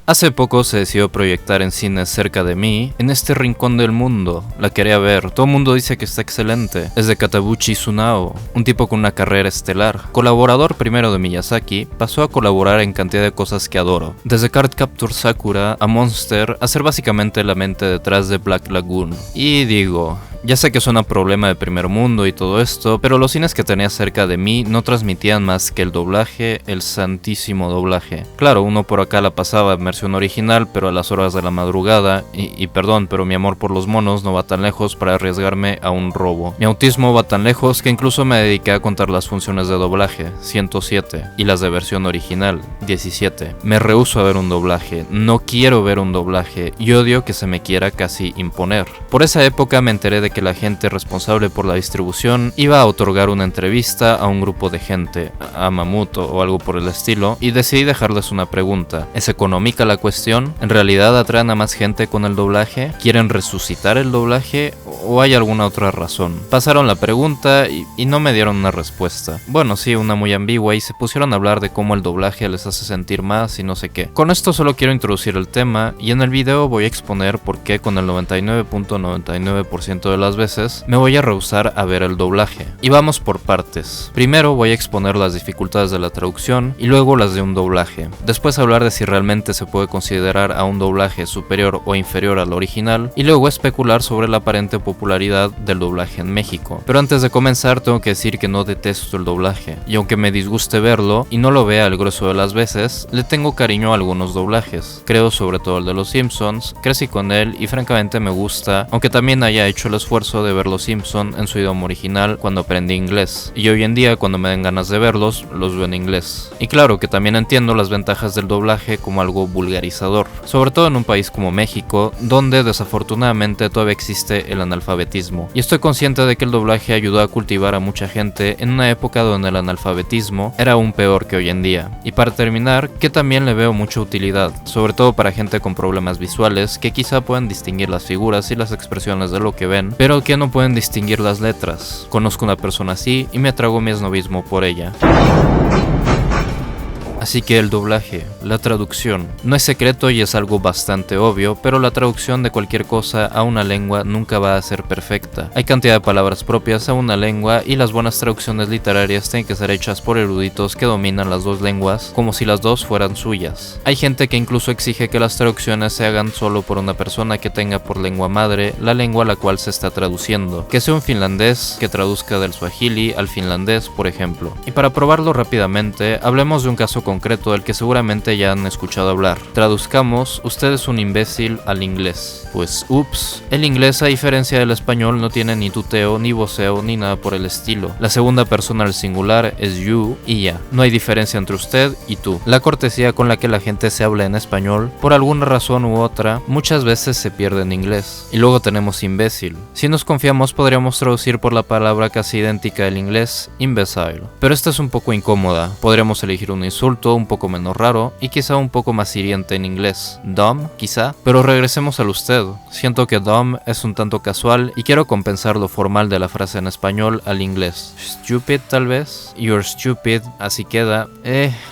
Hace poco se decidió proyectar en cines cerca de mí, en este rincón del mundo. La quería ver, todo el mundo dice que está excelente. Es de Katabuchi Tsunao, un tipo con una carrera estelar. Colaborador primero de Miyazaki, pasó a colaborar en cantidad de cosas que adoro. Desde Cardcaptor Sakura a Monster, a ser básicamente la mente detrás de Black Lagoon. Y digo, ya sé que suena problema de primer mundo y todo esto, pero los cines que tenía cerca de mí no transmitían más que el doblaje, el santísimo doblaje. Claro, uno por acá la pasaba en versión original, pero a las horas de la madrugada, y perdón, pero mi amor por los monos no va tan lejos para arriesgarme a un robo. Mi autismo va tan lejos que incluso me dediqué a contar las funciones de doblaje, 107, y las de versión original, 17. Me rehúso a ver un doblaje, no quiero ver un doblaje, y odio que se me quiera casi imponer. Por esa época me enteré de que la gente responsable por la distribución iba a otorgar una entrevista a un grupo de gente, a Mamut o algo por el estilo, y decidí dejarles una pregunta. ¿Es económica la cuestión? ¿En realidad atraen a más gente con el doblaje? ¿Quieren resucitar el doblaje? ¿O hay alguna otra razón? Pasaron la pregunta y no me dieron una respuesta. Bueno, sí, una muy ambigua, y se pusieron a hablar de cómo el doblaje les hace sentir más y no sé qué. Con esto solo quiero introducir el tema, y en el video voy a exponer por qué con el 99.99% de las veces me voy a rehusar a ver el doblaje. Y vamos por partes. Primero voy a exponer las dificultades de la traducción y luego las de un doblaje. Después hablar de si realmente se puede considerar a un doblaje superior o inferior al original, y luego especular sobre la aparente popularidad del doblaje en México. Pero antes de comenzar tengo que decir que no detesto el doblaje, y aunque me disguste verlo y no lo vea el grueso de las veces, le tengo cariño a algunos doblajes. Creo sobre todo el de Los Simpsons, crecí con él y francamente me gusta, aunque también haya hecho el esfuerzo de ver Los Simpson en su idioma original cuando aprendí inglés, y hoy en día cuando me den ganas de verlos, los veo en inglés. Y claro que también entiendo las ventajas del doblaje como algo vulgarizador, sobre todo en un país como México, donde desafortunadamente todavía existe el analfabetismo, y estoy consciente de que el doblaje ayudó a cultivar a mucha gente en una época donde el analfabetismo era aún peor que hoy en día. Y para terminar, que también le veo mucha utilidad, sobre todo para gente con problemas visuales que quizá puedan distinguir las figuras y las expresiones de lo que ven, pero que no pueden distinguir las letras. Conozco una persona así y me trago mi esnovismo por ella. Así que el doblaje, la traducción, no es secreto y es algo bastante obvio, pero la traducción de cualquier cosa a una lengua nunca va a ser perfecta. Hay cantidad de palabras propias a una lengua y las buenas traducciones literarias tienen que ser hechas por eruditos que dominan las dos lenguas como si las dos fueran suyas. Hay gente que incluso exige que las traducciones se hagan solo por una persona que tenga por lengua madre la lengua a la cual se está traduciendo, que sea un finlandés que traduzca del suajili al finlandés, por ejemplo. Y para probarlo rápidamente, hablemos de un caso concreto del que seguramente ya han escuchado hablar. Traduzcamos, usted es un imbécil al inglés. Pues ups, el inglés a diferencia del español no tiene ni tuteo, ni voceo, ni nada por el estilo. La segunda persona al singular es you y ya. No hay diferencia entre usted y tú. La cortesía con la que la gente se habla en español, por alguna razón u otra, muchas veces se pierde en inglés. Y luego tenemos imbécil. Si nos confiamos podríamos traducir por la palabra casi idéntica del inglés, imbecile. Pero esta es un poco incómoda. Podríamos elegir un insulto un poco menos raro y quizá un poco más hiriente en inglés. Dumb, quizá. Pero regresemos al usted. Siento que dumb es un tanto casual y quiero compensar lo formal de la frase en español al inglés. Stupid tal vez. You're stupid, así queda.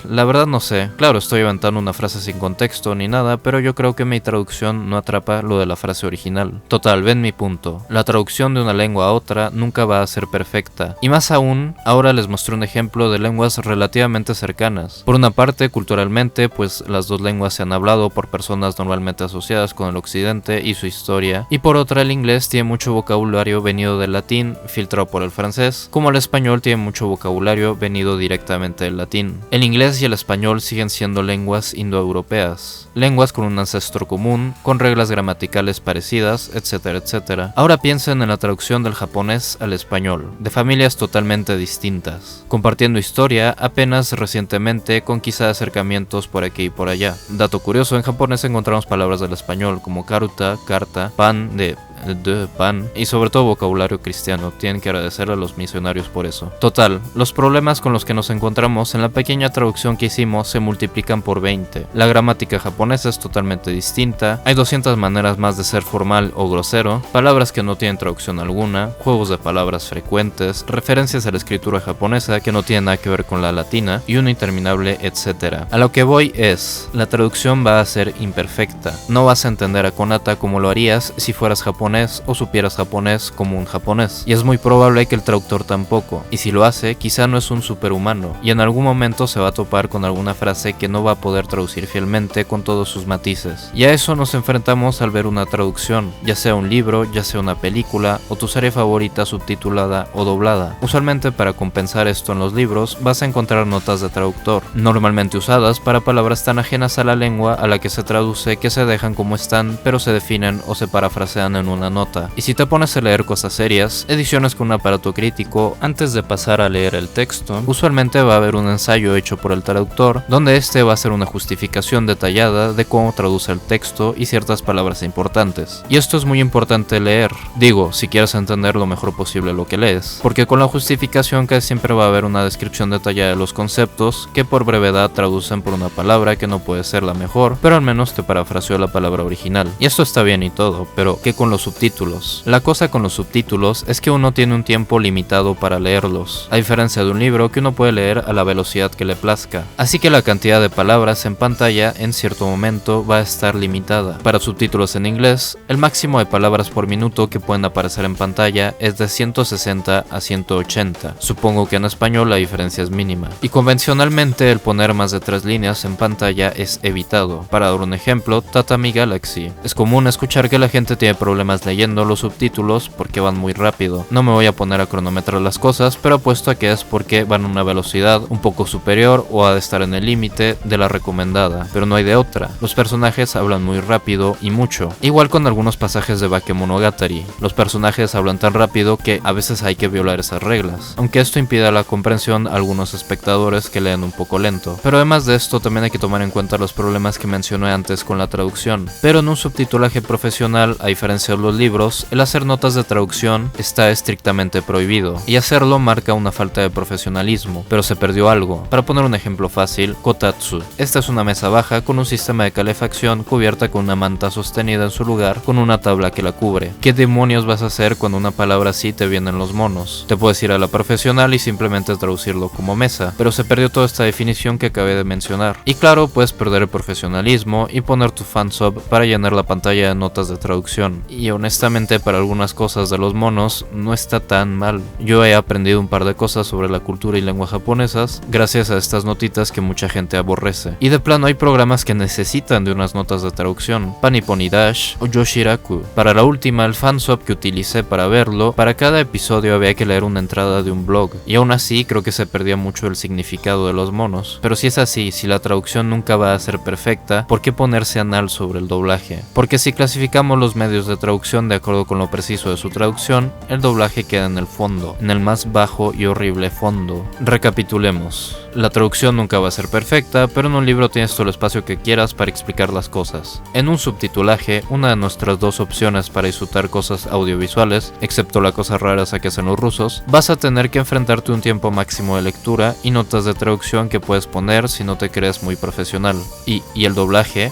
La verdad no sé. Claro, estoy inventando una frase sin contexto ni nada, pero yo creo que mi traducción no atrapa lo de la frase original. Total, ven mi punto. La traducción de una lengua a otra nunca va a ser perfecta. Y más aún, ahora les mostré un ejemplo de lenguas relativamente cercanas. Por una parte, culturalmente, pues las dos lenguas se han hablado por personas normalmente asociadas con el occidente y su historia, y por otra el inglés tiene mucho vocabulario venido del latín, filtrado por el francés, como el español tiene mucho vocabulario venido directamente del latín. El inglés y el español siguen siendo lenguas indoeuropeas, lenguas con un ancestro común, con reglas gramaticales parecidas, etcétera, etcétera. Ahora piensen en la traducción del japonés al español, de familias totalmente distintas, compartiendo historia apenas recientemente con quizá acercamientos por aquí y por allá. Dato curioso, en japonés encontramos palabras del español como karuta, carta, pan de de pan, y sobre todo vocabulario cristiano. Tienen que agradecer a los misionarios por eso. Total, los problemas con los que nos encontramos en la pequeña traducción que hicimos se multiplican por 20. La gramática japonesa es totalmente distinta, hay 200 maneras más de ser formal o grosero, palabras que no tienen traducción alguna, juegos de palabras frecuentes, referencias a la escritura japonesa que no tienen nada que ver con la latina, y un interminable etcétera. A lo que voy es, la traducción va a ser imperfecta. No vas a entender a Konata como lo harías si fueras japonés o supieras japonés como un japonés. Y es muy probable que el traductor tampoco. Y si lo hace, quizá no es un superhumano. Y en algún momento se va a topar con alguna frase que no va a poder traducir fielmente con todos sus matices. Y a eso nos enfrentamos al ver una traducción, ya sea un libro, ya sea una película o tu serie favorita subtitulada o doblada. Usualmente para compensar esto en los libros vas a encontrar notas de traductor, normalmente usadas para palabras tan ajenas a la lengua a la que se traduce que se dejan como están pero se definen o se parafrasean en una nota. Y si te pones a leer cosas serias, ediciones con un aparato crítico, antes de pasar a leer el texto, usualmente va a haber un ensayo hecho por el traductor donde este va a hacer una justificación detallada de cómo traduce el texto y ciertas palabras importantes. Y esto es muy importante leer, digo, si quieres entender lo mejor posible lo que lees, porque con la justificación casi siempre va a haber una descripción detallada de los conceptos que por brevedad traducen por una palabra que no puede ser la mejor, pero al menos te parafraseó la palabra original. Y esto está bien y todo, pero ¿qué con los subtítulos? La cosa con los subtítulos es que uno tiene un tiempo limitado para leerlos, a diferencia de un libro que uno puede leer a la velocidad que le plazca. Así que la cantidad de palabras en pantalla en cierto momento va a estar limitada. Para subtítulos en inglés, el máximo de palabras por minuto que pueden aparecer en pantalla es de 160 a 180. Supongo que en español la diferencia es mínima. Y convencionalmente el poner más de 3 líneas en pantalla es evitado. Para dar un ejemplo, Tatami Galaxy. Es común escuchar que la gente tiene problemas leyendo los subtítulos porque van muy rápido. No me voy a poner a cronometrar las cosas, pero apuesto a que es porque van a una velocidad un poco superior o ha de estar en el límite de la recomendada, pero no hay de otra. Los personajes hablan muy rápido y mucho. Igual con algunos pasajes de Bakemonogatari. Los personajes hablan tan rápido que a veces hay que violar esas reglas, aunque esto impida la comprensión a algunos espectadores que leen un poco lento. Pero además de esto también hay que tomar en cuenta los problemas que mencioné antes con la traducción. Pero en un subtitulaje profesional, a diferencia de los libros, el hacer notas de traducción está estrictamente prohibido, y hacerlo marca una falta de profesionalismo, pero se perdió algo. Para poner un ejemplo fácil, kotatsu. Esta es una mesa baja con un sistema de calefacción cubierta con una manta sostenida en su lugar con una tabla que la cubre. ¿Qué demonios vas a hacer cuando una palabra así te viene en los monos? Te puedes ir a la profesional y simplemente traducirlo como mesa, pero se perdió toda esta definición que acabé de mencionar. Y claro, puedes perder el profesionalismo y poner tu fansub para llenar la pantalla de notas de traducción. Y honestamente para algunas cosas de los monos no está tan mal. Yo he aprendido un par de cosas sobre la cultura y lengua japonesas gracias a estas notitas que mucha gente aborrece. Y de plano hay programas que necesitan de unas notas de traducción, Panipony Dash o Yoshiraku. Para la última, el fansub que utilicé para verlo, para cada episodio había que leer una entrada de un blog, y aún así creo que se perdía mucho el significado de los monos. Pero si es así, si la traducción nunca va a ser perfecta, ¿por qué ponerse anal sobre el doblaje? Porque si clasificamos los medios de traducción de acuerdo con lo preciso de su traducción, el doblaje queda en el fondo, en el más bajo y horrible fondo. Recapitulemos. La traducción nunca va a ser perfecta, pero en un libro tienes todo el espacio que quieras para explicar las cosas. En un subtitulaje, una de nuestras dos opciones para disfrutar cosas audiovisuales, excepto la cosa rara esa que hacen los rusos, vas a tener que enfrentarte a un tiempo máximo de lectura y notas de traducción que puedes poner si no te crees muy profesional. Y el doblaje...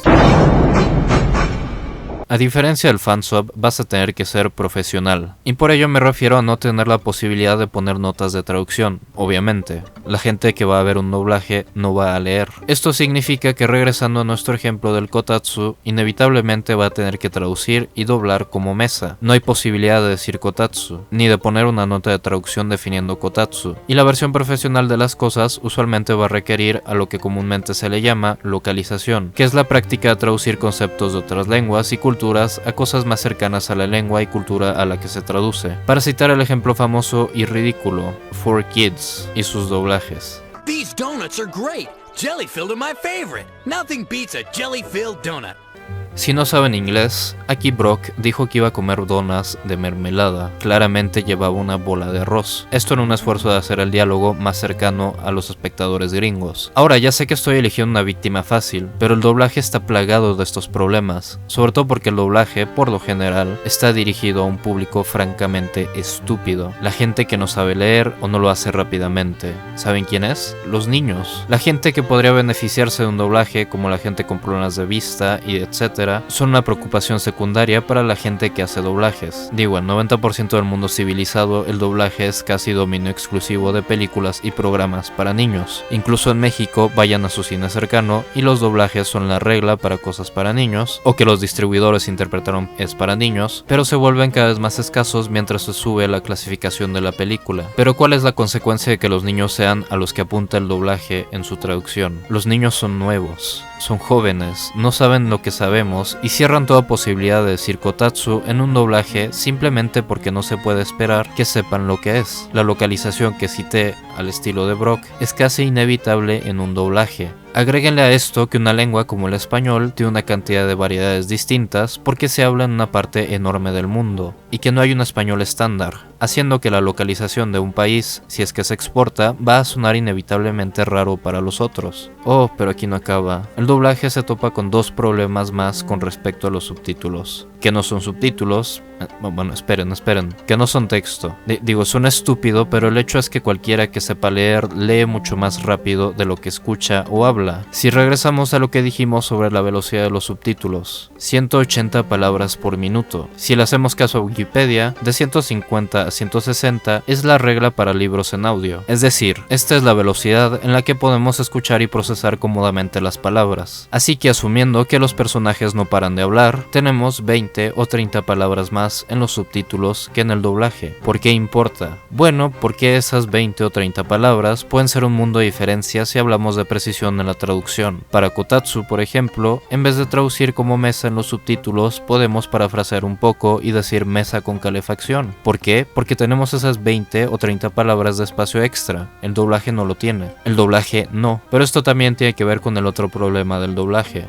A diferencia del fansub, vas a tener que ser profesional. Y por ello me refiero a no tener la posibilidad de poner notas de traducción, obviamente. La gente que va a ver un doblaje no va a leer. Esto significa que, regresando a nuestro ejemplo del kotatsu, inevitablemente va a tener que traducir y doblar como mesa. No hay posibilidad de decir kotatsu, ni de poner una nota de traducción definiendo kotatsu. Y la versión profesional de las cosas usualmente va a requerir a lo que comúnmente se le llama localización, que es la práctica de traducir conceptos de otras lenguas y culturas a cosas más cercanas a la lengua y cultura a la que se traduce. Para citar el ejemplo famoso y ridículo, 4Kids y sus doblajes. These donuts are great. Jelly-filled are my favorite. Nothing beats a jelly-filled donut. Si no saben inglés, aquí Brock dijo que iba a comer donas de mermelada. Claramente llevaba una bola de arroz. Esto en un esfuerzo de hacer el diálogo más cercano a los espectadores gringos. Ahora, ya sé que estoy eligiendo una víctima fácil, pero el doblaje está plagado de estos problemas, sobre todo porque el doblaje, por lo general, está dirigido a un público francamente estúpido. La gente que no sabe leer o no lo hace rápidamente. ¿Saben quién es? Los niños. La gente que podría beneficiarse de un doblaje, como la gente con problemas de vista y etcétera, son una preocupación secundaria para la gente que hace doblajes. Digo, el 90% del mundo civilizado, el doblaje es casi dominio exclusivo de películas y programas para niños. Incluso en México, vayan a su cine cercano y los doblajes son la regla para cosas para niños, o que los distribuidores interpretaron es para niños, pero se vuelven cada vez más escasos mientras se sube la clasificación de la película. Pero ¿cuál es la consecuencia de que los niños sean a los que apunta el doblaje en su traducción? Los niños son nuevos, son jóvenes, no saben lo que sabemos y cierran toda posibilidad de decir kotatsu en un doblaje simplemente porque no se puede esperar que sepan lo que es. La localización que cité al estilo de Brock es casi inevitable en un doblaje. Agréguenle a esto que una lengua como el español tiene una cantidad de variedades distintas porque se habla en una parte enorme del mundo y que no hay un español estándar, haciendo que la localización de un país, si es que se exporta, va a sonar inevitablemente raro para los otros. Oh, pero aquí no acaba. El doblaje se topa con dos problemas más con respecto a los subtítulos. Que no son subtítulos, bueno, esperen, que no son texto. Digo, suena estúpido, pero el hecho es que cualquiera que sepa leer lee mucho más rápido de lo que escucha o habla. Si regresamos a lo que dijimos sobre la velocidad de los subtítulos, 180 palabras por minuto. Si le hacemos caso a Wikipedia, de 150 a 160 es la regla para libros en audio. Es decir, esta es la velocidad en la que podemos escuchar y procesar cómodamente las palabras. Así que asumiendo que los personajes no paran de hablar, tenemos 20 o 30 palabras más en los subtítulos que en el doblaje. ¿Por qué importa? Bueno, porque esas 20 o 30 palabras pueden ser un mundo de diferencia si hablamos de precisión en la traducción. Para kotatsu, por ejemplo, en vez de traducir como mesa en los subtítulos, podemos parafrasear un poco y decir mesa con calefacción. ¿Por qué? Porque tenemos esas 20 o 30 palabras de espacio extra. El doblaje no lo tiene. El doblaje no. Pero esto también tiene que ver con el otro problema del doblaje.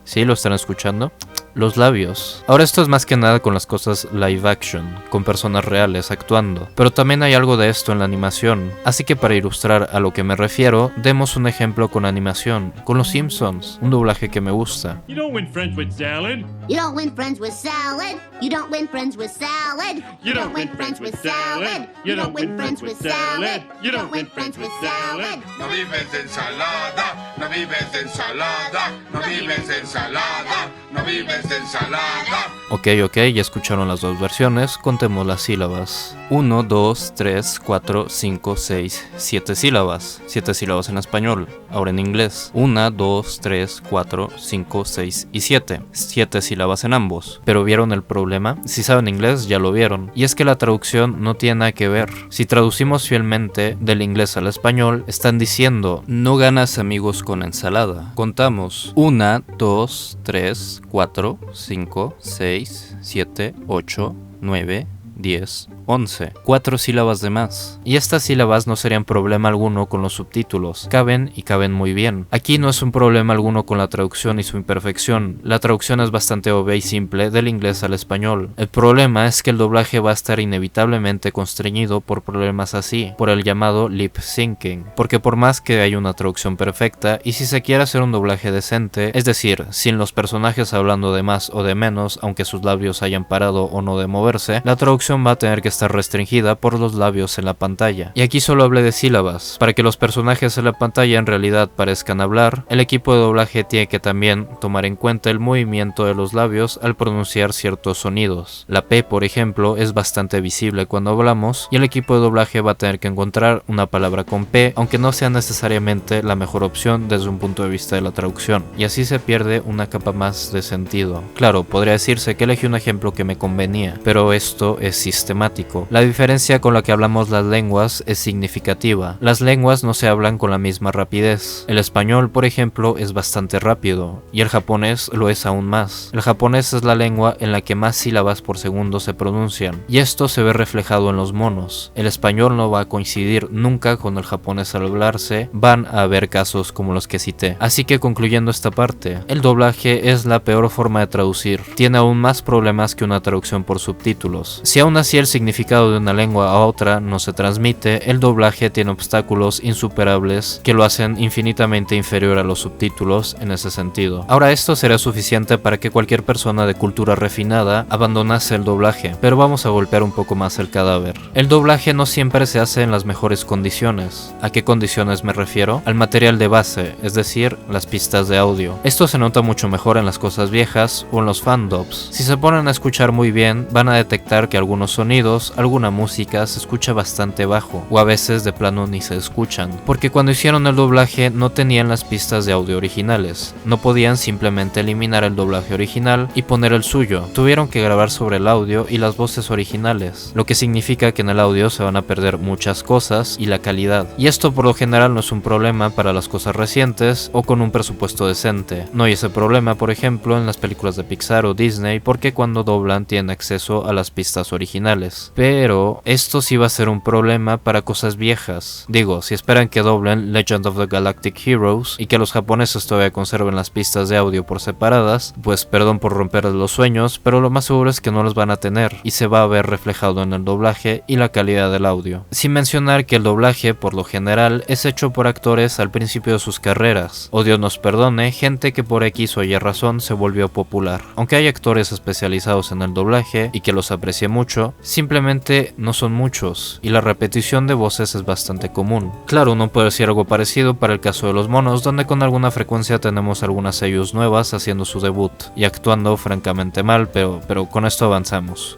¿Sí? ¿Lo están escuchando? Los labios. Ahora esto es más que nada con las cosas live action, con personas reales actuando, pero también hay algo de esto en la animación, así que para ilustrar a lo que me refiero, demos un ejemplo con animación, con Los Simpsons, un doblaje que me gusta. You don't win friends with salad. You don't win friends with salad. You don't win friends with salad. You don't win friends with salad. You don't win friends with salad. You don't win friends with salad. No vives de ensalada, no vives de ensalada, no vives de ensalada, no vives de ensalada. Ok, ya escucharon las dos versiones, contemos las sílabas. 1, 2, 3, 4, 5, 6, 7 sílabas. 7 sílabas en español, ahora en inglés. 1, 2, 3, 4, 5, 6 y 7. 7 sílabas en ambos. Pero ¿vieron el problema? Si saben inglés ya lo vieron. Y es que la traducción no tiene nada que ver. Si traducimos fielmente del inglés al español, están diciendo, no ganas amigos con ensalada. Contamos. 1, 2, 3, 4, 5, 6, 7, 8, 9, 10, 11. 4 sílabas de más. Y estas sílabas no serían problema alguno con los subtítulos. Caben y caben muy bien. Aquí no es un problema alguno con la traducción y su imperfección. La traducción es bastante obvia y simple del inglés al español. El problema es que el doblaje va a estar inevitablemente constreñido por problemas así, por el llamado lip syncing. Porque por más que haya una traducción perfecta, y si se quiere hacer un doblaje decente, es decir, sin los personajes hablando de más o de menos, aunque sus labios hayan parado o no de moverse, la traducción va a tener que estar restringida por los labios en la pantalla. Y aquí solo hablé de sílabas. Para que los personajes en la pantalla en realidad parezcan hablar, el equipo de doblaje tiene que también tomar en cuenta el movimiento de los labios al pronunciar ciertos sonidos. La P, por ejemplo, es bastante visible cuando hablamos, y el equipo de doblaje va a tener que encontrar una palabra con P, aunque no sea necesariamente la mejor opción desde un punto de vista de la traducción. Y así se pierde una capa más de sentido. Claro, podría decirse que elegí un ejemplo que me convenía, pero esto es es sistemático. La diferencia con la que hablamos las lenguas es significativa. Las lenguas no se hablan con la misma rapidez. El español, por ejemplo, es bastante rápido, y el japonés lo es aún más. El japonés es la lengua en la que más sílabas por segundo se pronuncian, y esto se ve reflejado en los monos. El español no va a coincidir nunca con el japonés al hablarse, van a haber casos como los que cité. Así que concluyendo esta parte, el doblaje es la peor forma de traducir. Tiene aún más problemas que una traducción por subtítulos. Si aún así el significado de una lengua a otra no se transmite, el doblaje tiene obstáculos insuperables que lo hacen infinitamente inferior a los subtítulos en ese sentido. Ahora, esto será suficiente para que cualquier persona de cultura refinada abandonase el doblaje, pero vamos a golpear un poco más el cadáver. El doblaje no siempre se hace en las mejores condiciones. ¿A qué condiciones me refiero? Al material de base, es decir, las pistas de audio. Esto se nota mucho mejor en las cosas viejas o en los fandubs. Si se ponen a escuchar muy bien, van a detectar que algunos sonidos, alguna música se escucha bastante bajo, o a veces de plano ni se escuchan, porque cuando hicieron el doblaje no tenían las pistas de audio originales. No podían simplemente eliminar el doblaje original y poner el suyo. Tuvieron que grabar sobre el audio y las voces originales, lo que significa que en el audio se van a perder muchas cosas y la calidad. Y esto por lo general no es un problema para las cosas recientes o con un presupuesto decente. No hay ese problema, por ejemplo, en las películas de Pixar o Disney, porque cuando doblan tienen acceso a las pistas originales. Pero esto sí va a ser un problema para cosas viejas. Digo, si esperan que doblen Legend of the Galactic Heroes y que los japoneses todavía conserven las pistas de audio por separadas, pues perdón por romperles los sueños, pero lo más seguro es que no los van a tener y se va a ver reflejado en el doblaje y la calidad del audio. Sin mencionar que el doblaje, por lo general, es hecho por actores al principio de sus carreras, o Dios nos perdone, gente que por X o Y razón se volvió popular. Aunque hay actores especializados en el doblaje y que los aprecie mucho, simplemente no son muchos, y la repetición de voces es bastante común. Claro, uno puede decir algo parecido para el caso de los monos, donde con alguna frecuencia tenemos algunas seiyūs nuevas haciendo su debut, y actuando francamente mal, pero con esto avanzamos.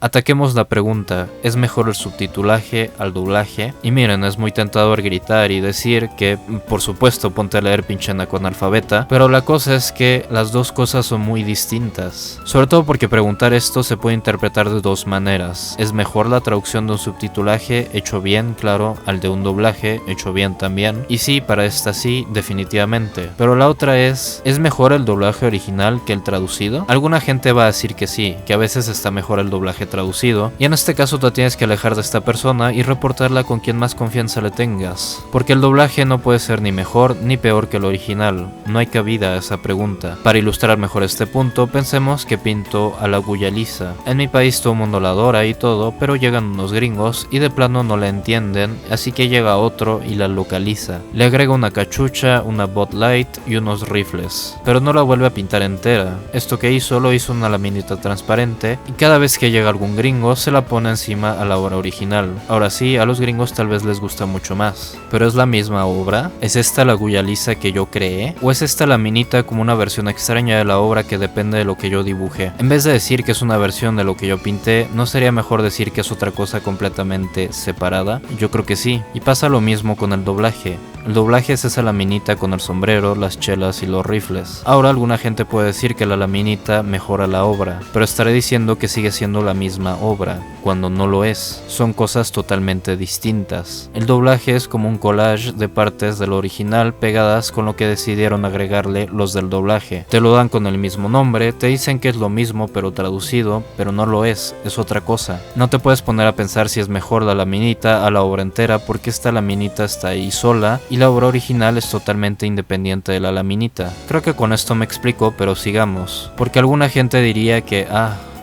Ataquemos la pregunta, ¿es mejor el subtitulaje al doblaje? Y miren, es muy tentador gritar y decir que, por supuesto, ponte a leer pinche analfabeta, pero la cosa es que las dos cosas son muy distintas. Sobre todo porque preguntar esto se puede interpretar de dos maneras. ¿Es mejor la traducción de un subtitulaje hecho bien, claro, al de un doblaje hecho bien también? Y sí, para esta sí, definitivamente. Pero la otra ¿es mejor el doblaje original que el traducido? Alguna gente va a decir que sí, que a veces está mejor el doblaje traducido, y en este caso tú tienes que alejar de esta persona y reportarla con quien más confianza le tengas, porque el doblaje no puede ser ni mejor ni peor que el original. No hay cabida a esa pregunta. Para ilustrar mejor este punto, pensemos que pinto a la Guya Lisa. En mi país todo el mundo la adora y todo, pero llegan unos gringos y de plano no la entienden, así que llega otro y la localiza. Le agrega una cachucha, una Bud Light y unos rifles, pero no la vuelve a pintar entera. Esto que hizo lo hizo una laminita transparente, y cada vez que llega algún gringo se la pone encima a la obra original. Ahora sí, a los gringos tal vez les gusta mucho más, pero ¿es la misma obra? ¿Es esta la Guya Lisa que yo creé? ¿O es esta laminita como una versión extraña de la obra que depende de lo que yo dibujé? En vez de decir que es una versión de lo que yo pinté, ¿no sería mejor decir que es otra cosa completamente separada? Yo creo que sí. Y pasa lo mismo con el doblaje. El doblaje es esa laminita con el sombrero, las chelas y los rifles. Ahora alguna gente puede decir que la laminita mejora la obra, pero estaré diciendo que sigue siendo la misma obra, cuando no lo es. Son cosas totalmente distintas. El doblaje es como un collage de partes del original pegadas con lo que decidieron agregarle los del doblaje. Te lo dan con el mismo nombre, te dicen que es lo mismo pero traducido, pero no lo es otra cosa. No te puedes poner a pensar si es mejor la laminita a la obra entera, porque esta laminita está ahí sola y la obra original es totalmente independiente de la laminita. Creo que con esto me explico, pero sigamos. Porque alguna gente diría que,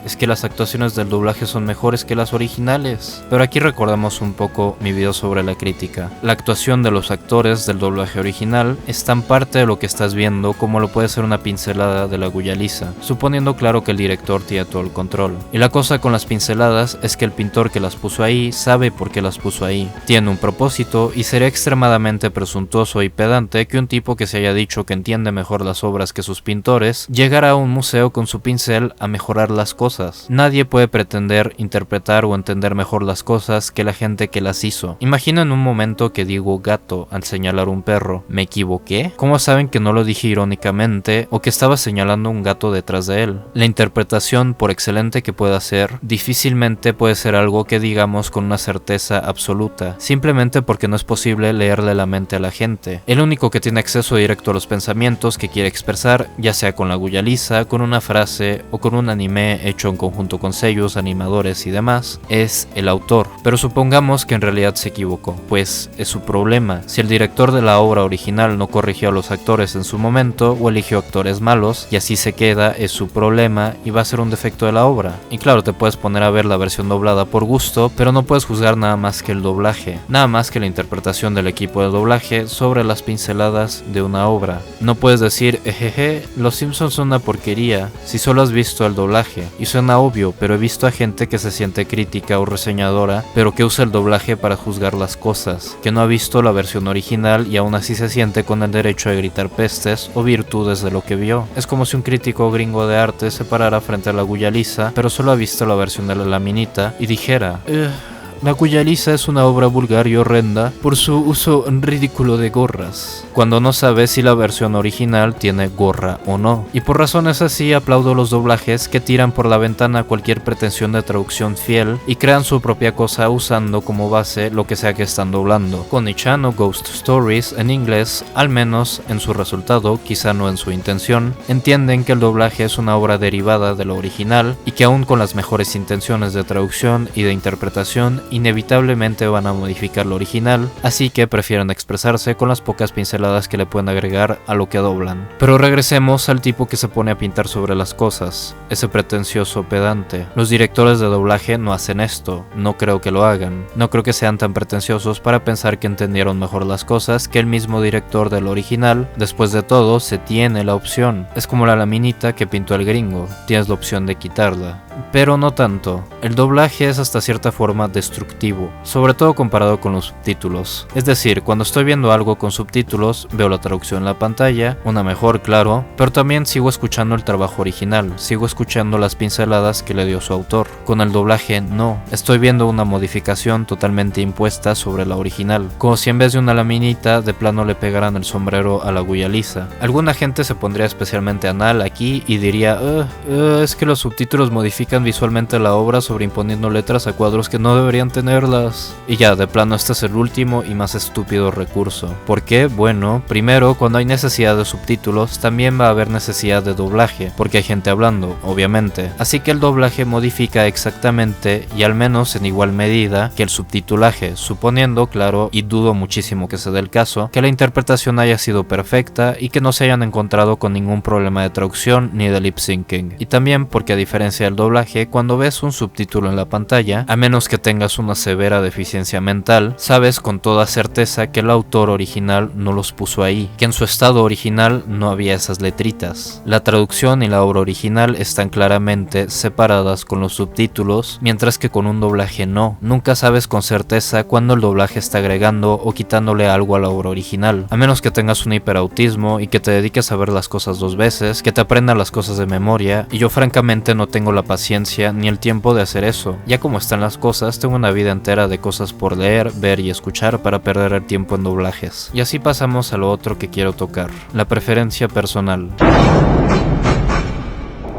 es que las actuaciones del doblaje son mejores que las originales. Pero aquí recordamos un poco mi video sobre la crítica. La actuación de los actores del doblaje original es tan parte de lo que estás viendo como lo puede ser una pincelada de la Guya Lisa, suponiendo claro que el director tiene todo el control. Y la cosa con las pinceladas es que el pintor que las puso ahí sabe por qué las puso ahí. Tiene un propósito y sería extremadamente presuntuoso y pedante que un tipo que se haya dicho que entiende mejor las obras que sus pintores llegara a un museo con su pincel a mejorar las cosas cosas. Nadie puede pretender interpretar o entender mejor las cosas que la gente que las hizo. Imagina en un momento que digo gato al señalar un perro. ¿Me equivoqué? ¿Cómo saben que no lo dije irónicamente o que estaba señalando un gato detrás de él? La interpretación, por excelente que pueda ser, difícilmente puede ser algo que digamos con una certeza absoluta, simplemente porque no es posible leerle la mente a la gente. El único que tiene acceso directo a los pensamientos que quiere expresar, ya sea con la Guya Lisa, con una frase o con un anime hecho en conjunto con sellos, animadores y demás, es el autor. Pero supongamos que en realidad se equivocó, pues es su problema. Si el director de la obra original no corrigió a los actores en su momento o eligió actores malos y así se queda, es su problema y va a ser un defecto de la obra. Y claro, te puedes poner a ver la versión doblada por gusto, pero no puedes juzgar nada más que el doblaje, nada más que la interpretación del equipo de doblaje sobre las pinceladas de una obra. No puedes decir, ejeje, Los Simpsons son una porquería, si solo has visto el doblaje. Y suena obvio, pero he visto a gente que se siente crítica o reseñadora, pero que usa el doblaje para juzgar las cosas, que no ha visto la versión original y aún así se siente con el derecho a gritar pestes o virtudes de lo que vio. Es como si un crítico gringo de arte se parara frente a la Guya Lisa, pero solo ha visto la versión de la laminita y dijera, la Guya Lisa es una obra vulgar y horrenda por su uso ridículo de gorras, cuando no sabe si la versión original tiene gorra o no. Y por razones así aplaudo los doblajes que tiran por la ventana cualquier pretensión de traducción fiel y crean su propia cosa usando como base lo que sea que están doblando. Koni-chan o Ghost Stories en inglés, al menos en su resultado, quizá no en su intención, entienden que el doblaje es una obra derivada de lo original y que aún con las mejores intenciones de traducción y de interpretación inevitablemente van a modificar lo original, así que prefieren expresarse con las pocas pinceladas que le pueden agregar a lo que doblan. Pero regresemos al tipo que se pone a pintar sobre las cosas, ese pretencioso pedante. Los directores de doblaje no hacen esto, no creo que lo hagan. No creo que sean tan pretenciosos para pensar que entendieron mejor las cosas que el mismo director del original. Después de todo, se tiene la opción. Es como la laminita que pintó el gringo, tienes la opción de quitarla. Pero no tanto. El doblaje es hasta cierta forma destructivo, sobre todo comparado con los subtítulos. Es decir, cuando estoy viendo algo con subtítulos, veo la traducción en la pantalla, una mejor, claro, pero también sigo escuchando el trabajo original, sigo escuchando las pinceladas que le dio su autor. Con el doblaje, no. Estoy viendo una modificación totalmente impuesta sobre la original, como si en vez de una laminita, de plano le pegaran el sombrero a la Guya Lisa. Alguna gente se pondría especialmente anal aquí y diría, es que los subtítulos modifican visualmente la obra sobreimponiendo letras a cuadros que no deberían tenerlas. Y ya, de plano este es el último y más estúpido recurso. ¿Por qué? Bueno, primero, cuando hay necesidad de subtítulos, también va a haber necesidad de doblaje, porque hay gente hablando, obviamente. Así que el doblaje modifica exactamente, y al menos en igual medida, que el subtitulaje, suponiendo, claro, y dudo muchísimo que se dé el caso, que la interpretación haya sido perfecta y que no se hayan encontrado con ningún problema de traducción ni de lip syncing. Y también porque a diferencia del doblaje, cuando ves un subtítulo en la pantalla, a menos que tengas una severa deficiencia mental, sabes con toda certeza que el autor original no los puso ahí, que en su estado original no había esas letritas. La traducción y la obra original están claramente separadas con los subtítulos, mientras que con un doblaje no. Nunca sabes con certeza cuándo el doblaje está agregando o quitándole algo a la obra original, a menos que tengas un hiperautismo y que te dediques a ver las cosas dos veces, que te aprendas las cosas de memoria, y yo francamente no tengo la paciencia ni el tiempo de hacer eso. Ya como están las cosas, tengo una vida entera de cosas por leer, ver y escuchar para perder el tiempo en doblajes. Y así pasamos a lo otro que quiero tocar, la preferencia personal.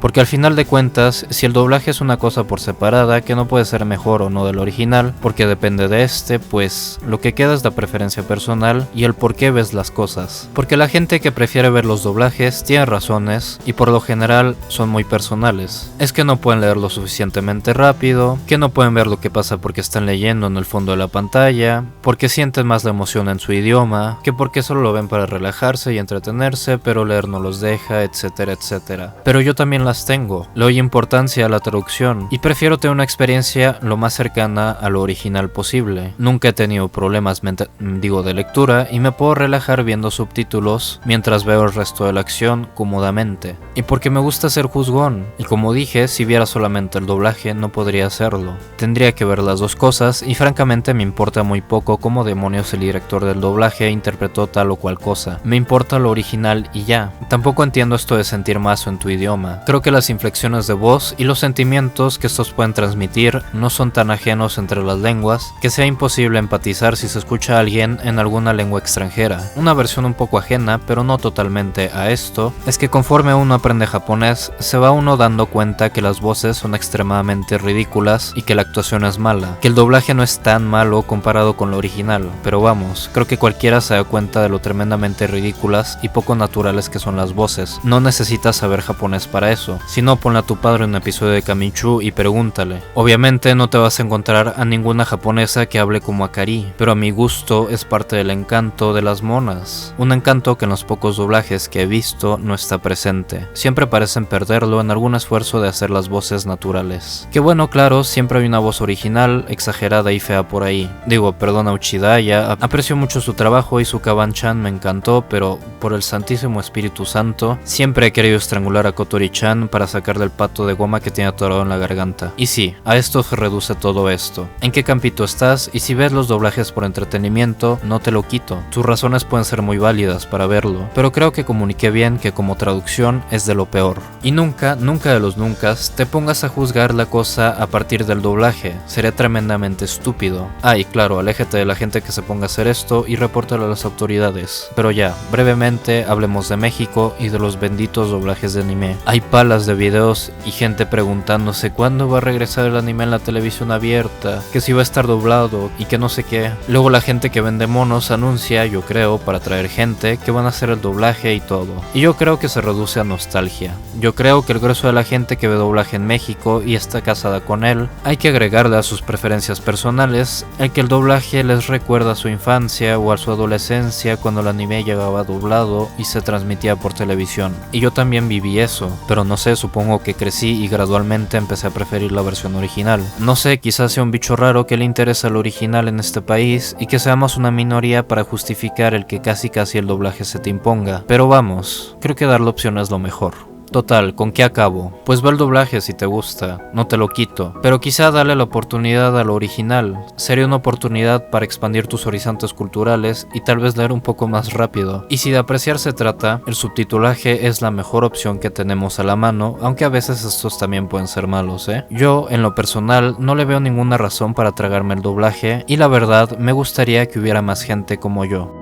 Porque al final de cuentas, si el doblaje es una cosa por separada que no puede ser mejor o no del original, porque depende de este, pues lo que queda es la preferencia personal y el por qué ves las cosas. Porque la gente que prefiere ver los doblajes tiene razones y por lo general son muy personales. Es que no pueden leer lo suficientemente rápido, que no pueden ver lo que pasa porque están leyendo en el fondo de la pantalla, porque sienten más la emoción en su idioma, que porque solo lo ven para relajarse y entretenerse, pero leer no los deja, etcétera, etcétera. Pero yo también las tengo, le doy importancia a la traducción y prefiero tener una experiencia lo más cercana a lo original posible. Nunca he tenido problemas de lectura y me puedo relajar viendo subtítulos mientras veo el resto de la acción cómodamente. Y porque me gusta ser juzgón, y como dije, si viera solamente el doblaje no podría hacerlo. Tendría que ver las dos cosas y francamente me importa muy poco cómo demonios el director del doblaje interpretó tal o cual cosa. Me importa lo original y ya. Tampoco entiendo esto de sentir más en tu idioma. Creo Creo que las inflexiones de voz y los sentimientos que estos pueden transmitir no son tan ajenos entre las lenguas que sea imposible empatizar si se escucha a alguien en alguna lengua extranjera. Una versión un poco ajena, pero no totalmente a esto, es que conforme uno aprende japonés, se va uno dando cuenta que las voces son extremadamente ridículas y que la actuación es mala, que el doblaje no es tan malo comparado con lo original, pero vamos, creo que cualquiera se da cuenta de lo tremendamente ridículas y poco naturales que son las voces. No necesitas saber japonés para eso, si no ponle a tu padre un episodio de Kamichu y pregúntale. Obviamente no te vas a encontrar a ninguna japonesa que hable como Akari, pero a mi gusto es parte del encanto de las monas, un encanto que en los pocos doblajes que he visto no está presente. Siempre parecen perderlo en algún esfuerzo de hacer las voces naturales. Que bueno, claro, siempre hay una voz original, exagerada y fea por ahí. Digo, perdona Uchidaya, aprecio mucho su trabajo y su Kaban-chan me encantó, pero por el Santísimo Espíritu Santo, siempre he querido estrangular a Kotori-chan para sacarle el pato de goma que tiene atorado en la garganta. Y sí, a esto se reduce todo esto. ¿En qué campito estás? Y si ves los doblajes por entretenimiento, no te lo quito. Tus razones pueden ser muy válidas para verlo, pero creo que comuniqué bien que como traducción es de lo peor. Y nunca de los nunca, te pongas a juzgar la cosa a partir del doblaje. Sería tremendamente estúpido. Y claro, aléjate de la gente que se ponga a hacer esto y repórtalo a las autoridades. Pero ya, brevemente hablemos de México y de los benditos doblajes de anime. Hay palas de videos y gente preguntándose cuándo va a regresar el anime en la televisión abierta, que si va a estar doblado y que no sé qué. Luego la gente que vende monos anuncia, yo creo, para atraer gente, que van a hacer el doblaje y todo. Y yo creo que se reduce a nostalgia. Yo creo que el grueso de la gente que ve doblaje en México y está casada con él, hay que agregarle a sus preferencias personales el que el doblaje les recuerda a su infancia o a su adolescencia cuando el anime llegaba doblado y se transmitía por televisión. Y yo también viví eso, pero no sé, supongo que crecí y gradualmente empecé a preferir la versión original. No sé, quizás sea un bicho raro que le interesa el original en este país y que seamos una minoría para justificar el que casi el doblaje se te imponga. Pero vamos, creo que dar la opción es lo mejor. Total, ¿con qué acabo? Pues ve el doblaje si te gusta, no te lo quito, pero quizá dale la oportunidad a lo original. Sería una oportunidad para expandir tus horizontes culturales y tal vez leer un poco más rápido. Y si de apreciar se trata, el subtitulaje es la mejor opción que tenemos a la mano, aunque a veces estos también pueden ser malos, Yo, en lo personal, no le veo ninguna razón para tragarme el doblaje y la verdad, me gustaría que hubiera más gente como yo.